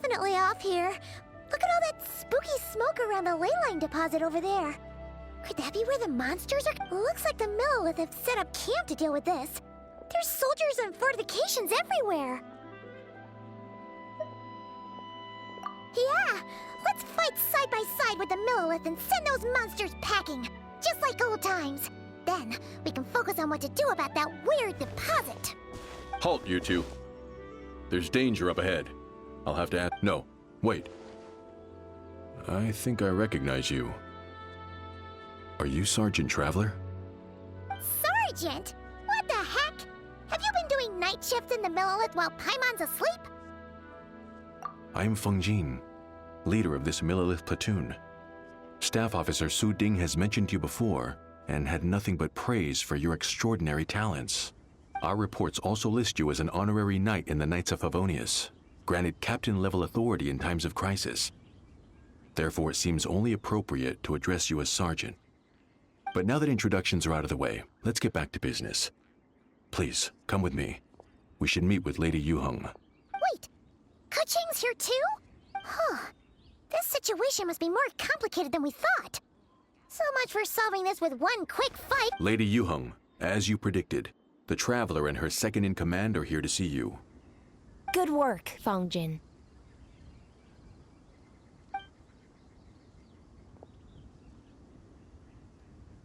definitely off here. Look at all that spooky smoke around the ley line deposit over there. Could that be where the monsters are? Looks like the Millelith have set up camp to deal with this. There's soldiers and fortifications everywhere. Yeah, let's fight side by side with the Millelith and send those monsters packing, just like old times. Then we can focus on what to do about that weird deposit. Halt, you two. There's danger up ahead. I'll have to ask. No, wait. I think I recognize you. Are you Sergeant Traveler? Sergeant? What the heck? Have you been doing night shift in the Millelith while Paimon's asleep? I'm Feng Jin, leader of this Millelith platoon. Staff Officer Su Ding has mentioned you before and had nothing but praise for your extraordinary talents. Our reports also list you as an honorary knight in the Knights of Favonius, granted captain-level authority in times of crisis. Therefore, it seems only appropriate to address you as Sergeant. But now that introductions are out of the way, let's get back to business. Please, come with me. We should meet with Lady Yuheng. Wait, Keqing's here too? Huh. This situation must be more complicated than we thought. So much for solving this with one quick fight. Lady Yuheng, as you predicted, the Traveler and her second-in-command are here to see you. Good work, Feng Jin.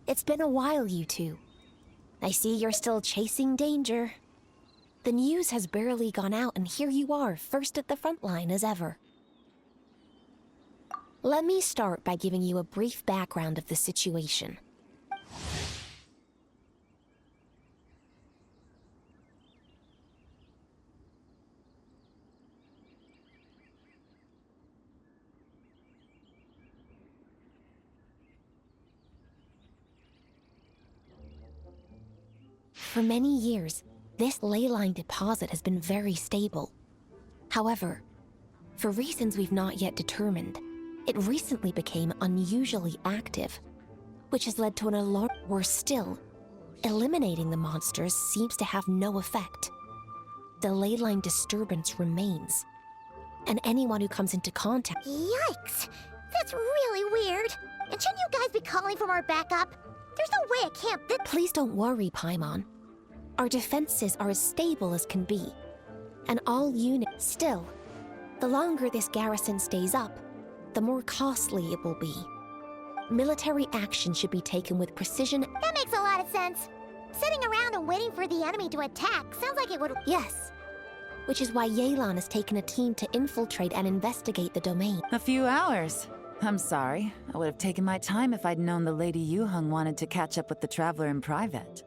It's been a while, you two. I see you're still chasing danger. The news has barely gone out, and here you are, first at the front line as ever. Let me start by giving you a brief background of the situation. For many years, this ley line deposit has been very stable. However, for reasons we've not yet determined, it recently became unusually active, which has led to an alarm. Worse still, eliminating the monsters seems to have no effect. The ley line disturbance remains, and anyone who comes into contact... Yikes! That's really weird. And shouldn't you guys be calling for more backup? There's no way a camp that... Please don't worry, Paimon. Our defenses are as stable as can be, and all units... Still, the longer this garrison stays up, the more costly it will be. Military action should be taken with precision. That makes a lot of sense. Sitting around and waiting for the enemy to attack sounds like it would... Yes, which is why Yelan has taken a team to infiltrate and investigate the domain. A few hours. I'm sorry. I would have taken my time if I'd known the Lady Yuheng wanted to catch up with the Traveler in private.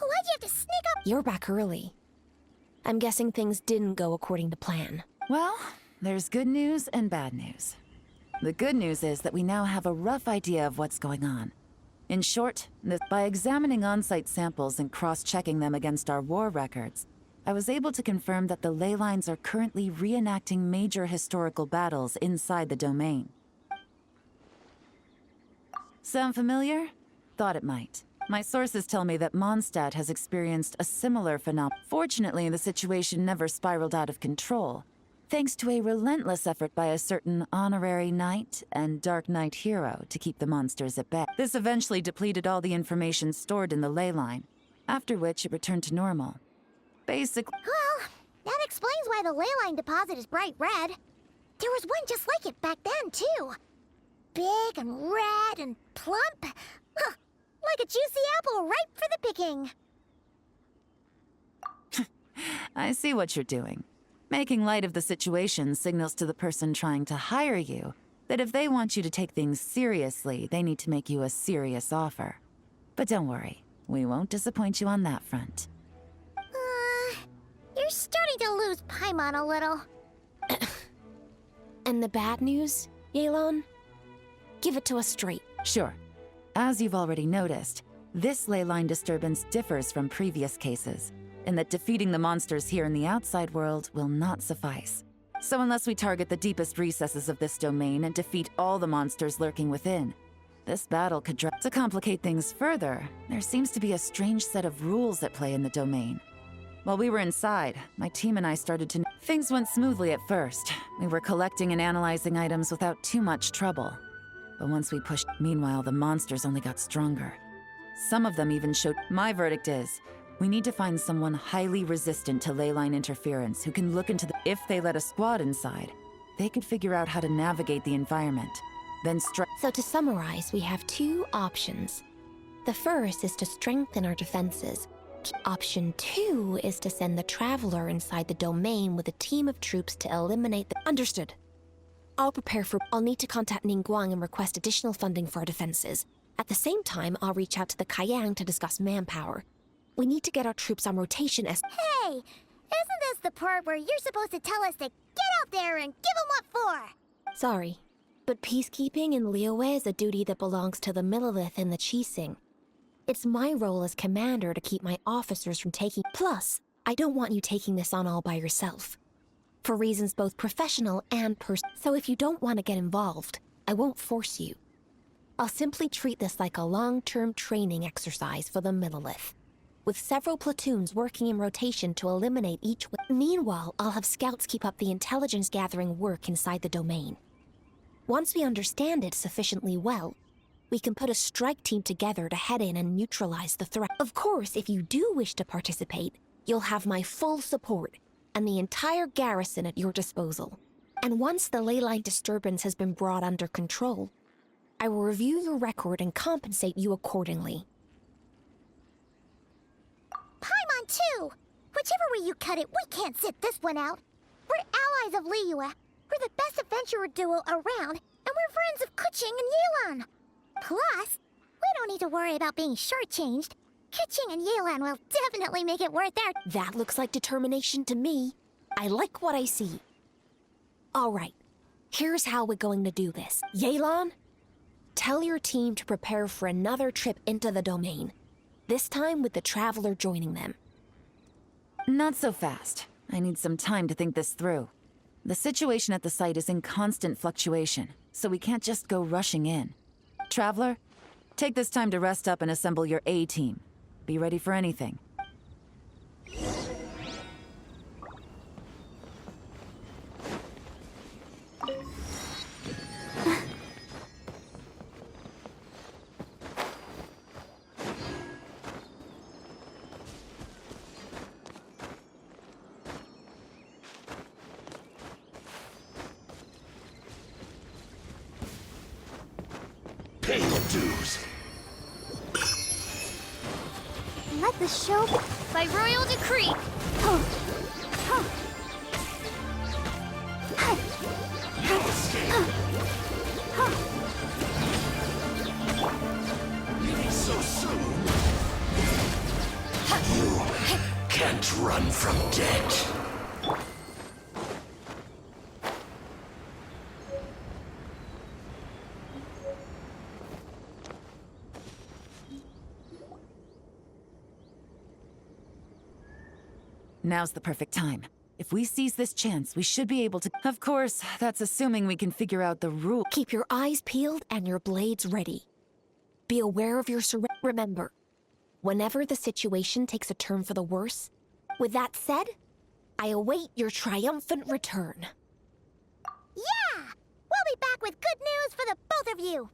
Why'd you have to sneak up? You're back early. I'm guessing things didn't go according to plan. Well, there's good news and bad news. The good news is that we now have a rough idea of what's going on. In short, by examining on-site samples and cross-checking them against our war records, I was able to confirm that the ley lines are currently reenacting major historical battles inside the domain. Sound familiar? Thought it might. My sources tell me that Mondstadt has experienced a similar phenomenon. Fortunately, the situation never spiraled out of control, thanks to a relentless effort by a certain honorary knight and Dark Knight hero to keep the monsters at bay. This eventually depleted all the information stored in the ley line, after which it returned to normal. Basically... Well, that explains why the ley line deposit is bright red. There was one just like it back then, too. Big and red and plump. Huh, like a juicy apple ripe for the picking. I see what you're doing. Making light of the situation signals to the person trying to hire you that if they want you to take things seriously, they need to make you a serious offer. But don't worry, we won't disappoint you on that front. You're starting to lose Paimon a little. And the bad news, Yelan? Give it to us straight. Sure. As you've already noticed, this ley line disturbance differs from previous cases, in that defeating the monsters here in the outside world will not suffice. So unless we target the deepest recesses of this domain and defeat all the monsters lurking within, this battle could To complicate things further, there seems to be a strange set of rules at play in the domain. While we were inside, my team and I started to... Things went smoothly at first. We were collecting and analyzing items without too much trouble. But once we pushed... Meanwhile, the monsters only got stronger. Some of them even showed... My verdict is, we need to find someone highly resistant to ley line interference who can look into the... If they let a squad inside, they could figure out how to navigate the environment. Then So to summarize, we have two options. The first is to strengthen our defenses. Option 2 is to send the Traveler inside the domain with a team of troops to eliminate the... Understood. I'll prepare for... I'll need to contact Ningguang and request additional funding for our defenses. At the same time, I'll reach out to the Kayang to discuss manpower. We need to get our troops on rotation as... Hey, isn't this the part where you're supposed to tell us to get out there and give 'em what for? Sorry, but peacekeeping in Liyue is a duty that belongs to the Millelith and the Qixing. It's my role as commander to keep my officers from taking... Plus, I don't want you taking this on all by yourself. For reasons both professional and personal. So if you don't want to get involved, I won't force you. I'll simply treat this like a long-term training exercise for the Millelith, with several platoons working in rotation to eliminate each... Meanwhile, I'll have scouts keep up the intelligence-gathering work inside the domain. Once we understand it sufficiently well, we can put a strike team together to head in and neutralize the threat. Of course, if you do wish to participate, you'll have my full support and the entire garrison at your disposal. And once the ley line disturbance has been brought under control, I will review your record and compensate you accordingly. Paimon too! Whichever way you cut it, we can't sit this one out. We're allies of Liyue. We're the best adventurer duo around, and we're friends of Keqing and Yelan. Plus, we don't need to worry about being shortchanged. Keqing and Yelan will definitely make it worth their... That looks like determination to me. I like what I see. All right, here's how we're going to do this. Yelan, tell your team to prepare for another trip into the domain. This time with the Traveler joining them. Not so fast. I need some time to think this through. The situation at the site is in constant fluctuation, so we can't just go rushing in. Traveler, take this time to rest up and assemble your A-team. Be ready for anything. Pay your dues. Let the show... By royal decree, No escape. Leaving so soon. You can't run from death. Now's the perfect time. If we seize this chance, we should be able to... Of course, that's assuming we can figure out the rule. Keep your eyes peeled and your blades ready. Be aware of your surroundings. Remember, whenever the situation takes a turn for the worse, with that said, I await your triumphant return. Yeah! We'll be back with good news for the both of you!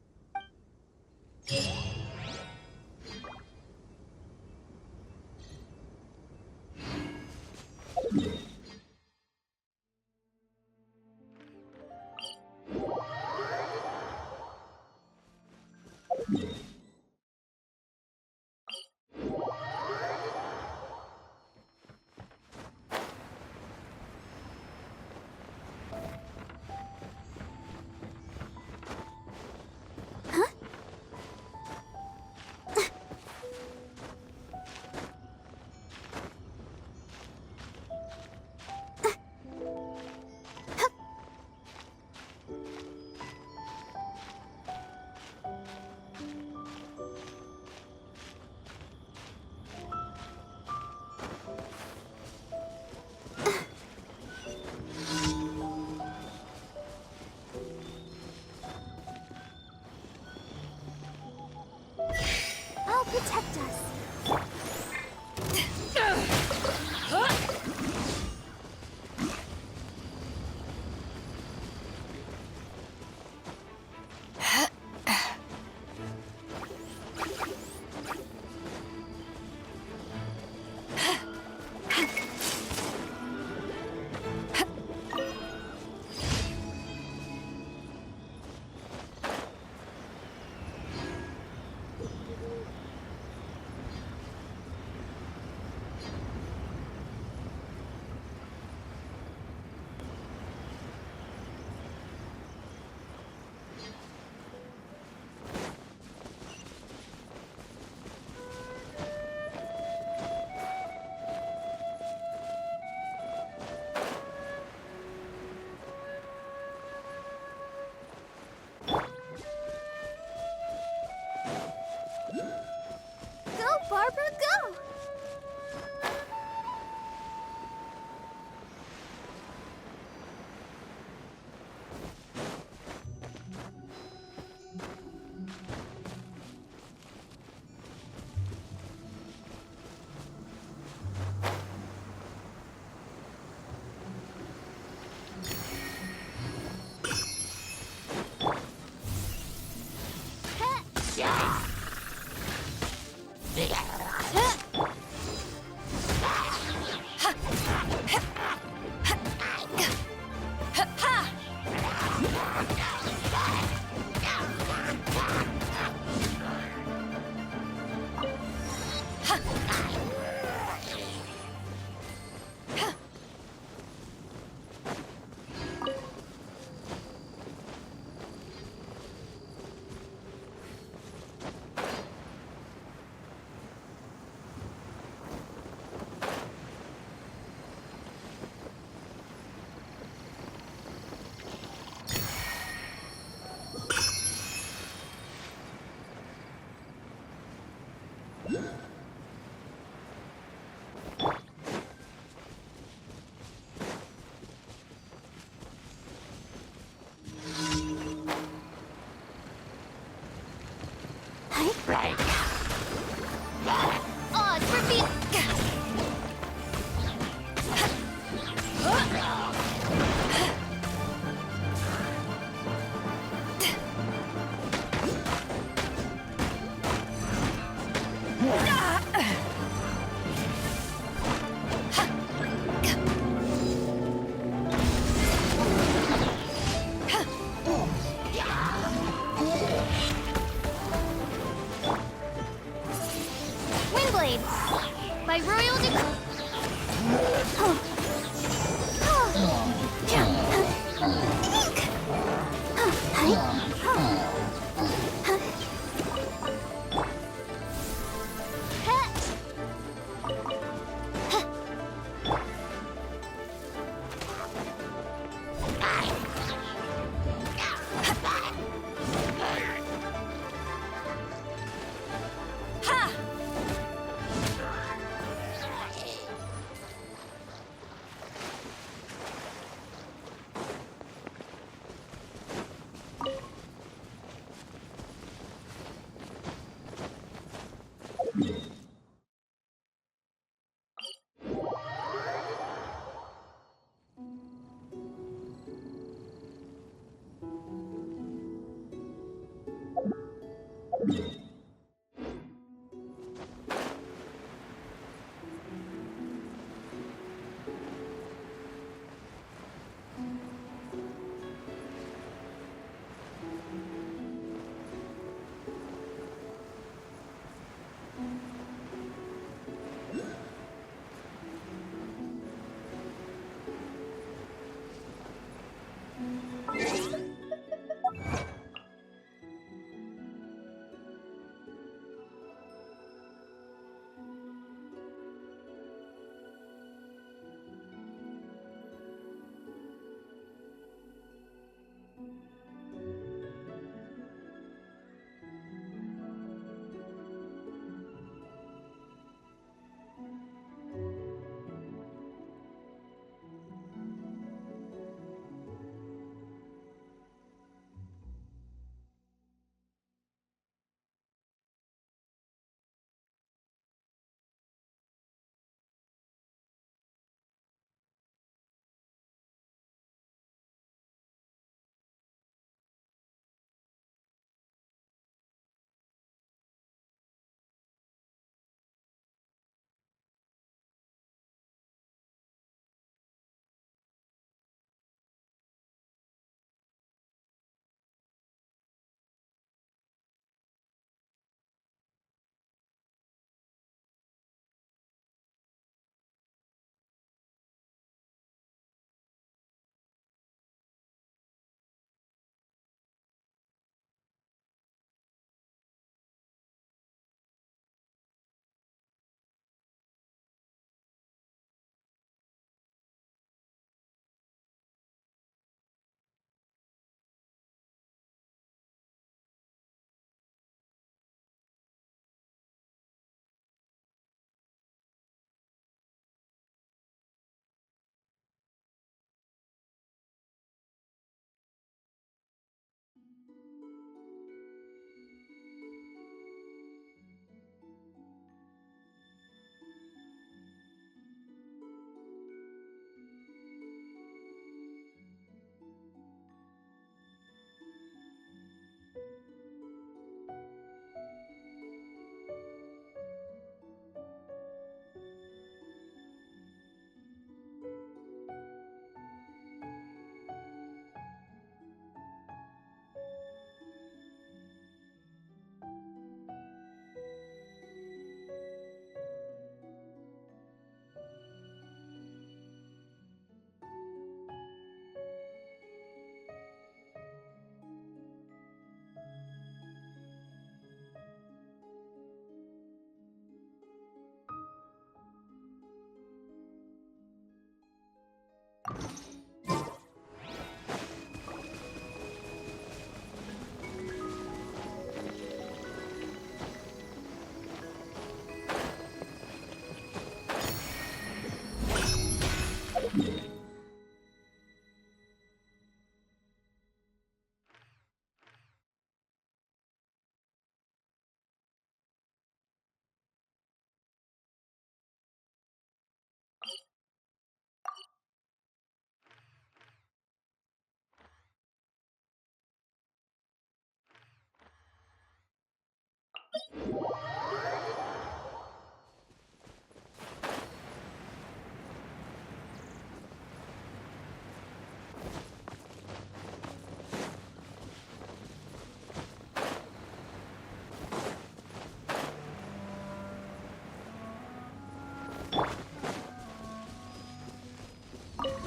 protect us. Go, Barbara, go! Odds for me. Windblade, by royal decree.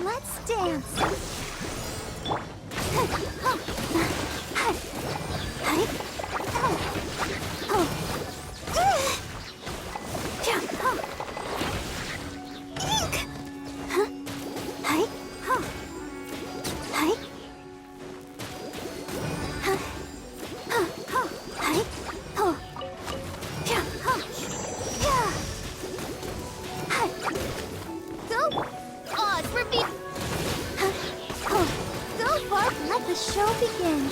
Let's dance. Go! Odds reveal. Go, Bart, let the show begin.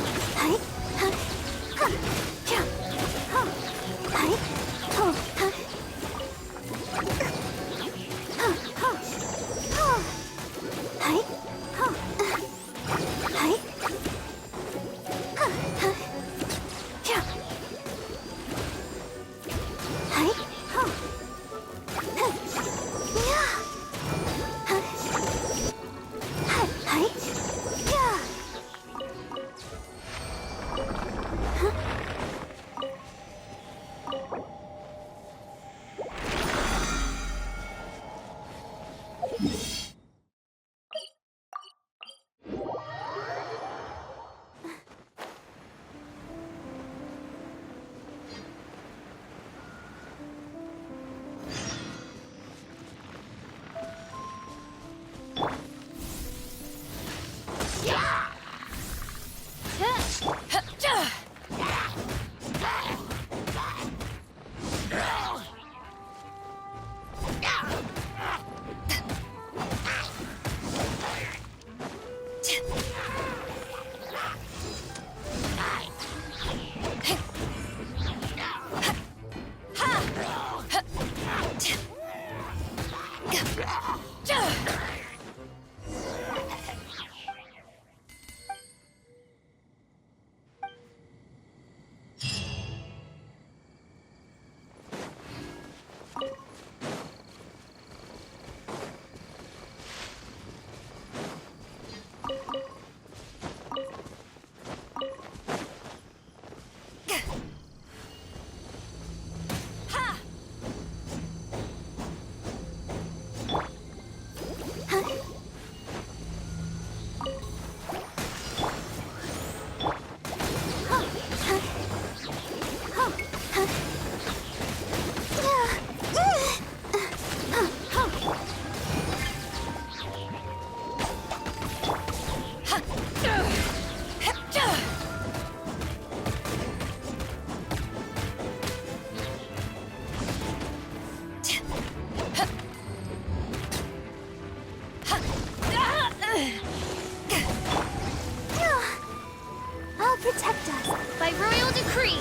I'll protect us. By royal decree.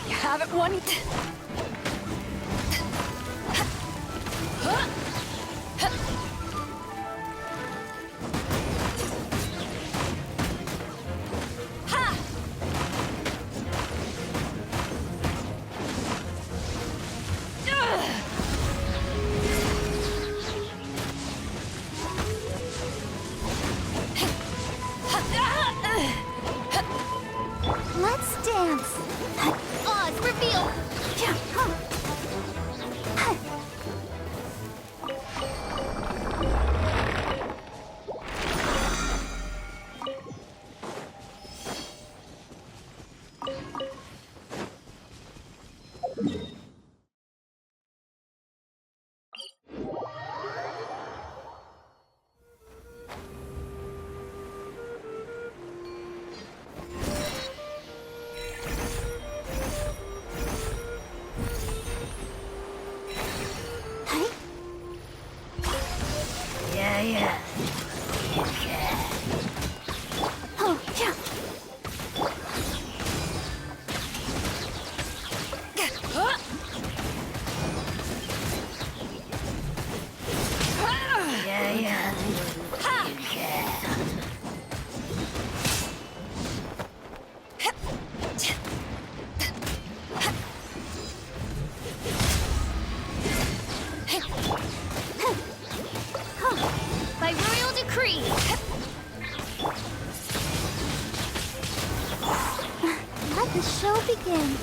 You haven't won. Let's dance. Odds reveal. the show begin.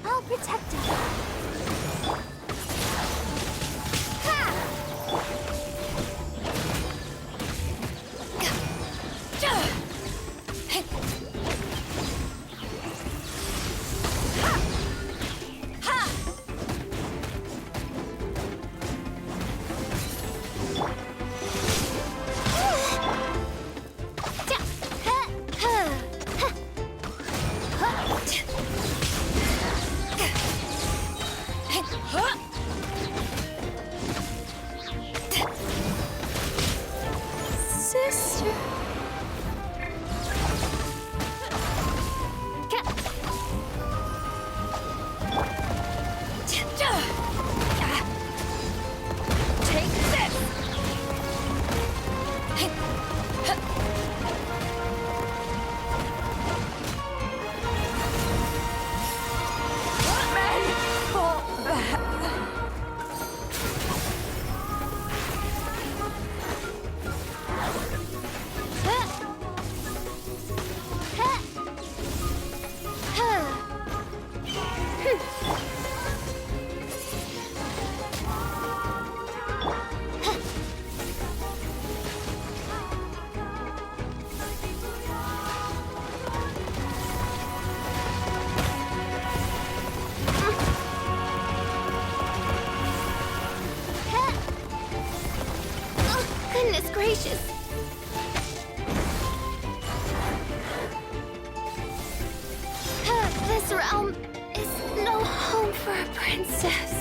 I'll protect him. Sister. Take this. Fall back. Goodness gracious! This realm is no home for a princess.